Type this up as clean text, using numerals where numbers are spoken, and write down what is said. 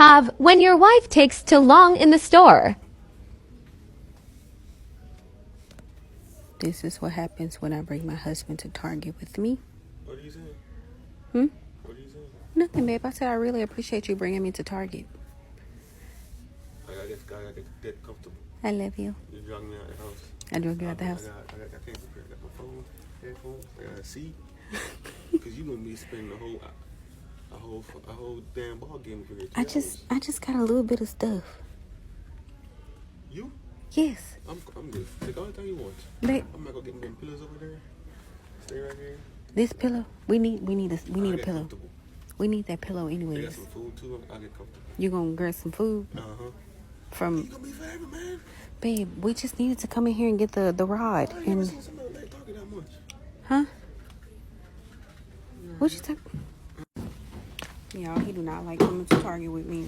have when your wife takes too long in the store. This is what happens when I bring my husband to Target with me. What are you saying? What are you saying? Nothing, babe. I said I really appreciate you bringing me to Target. I gotta get comfortable. I love you. You drug me out the house. I drove you out the house. I can't prepare. I got my phone, headphones. I got a seat. Cause you gonna be spending a whole damn ball game for your 3 hours. I just got a little bit of stuff. You? Yes. I'm good. Take all the time you want. Babe. I'm not gonna get them pillows over there. Stay right here. This pillow, we need a pillow. Comfortable. We need that pillow They got anyways. some food too. I'll get comfortable. You gonna grab some food Uh huh. You from, gonna be forever, man. babe? We just needed to come in here and get the rod I ain't never and, seen somebody like talking that much. huh? What you talking? Y'all, he do not like coming to Target with me.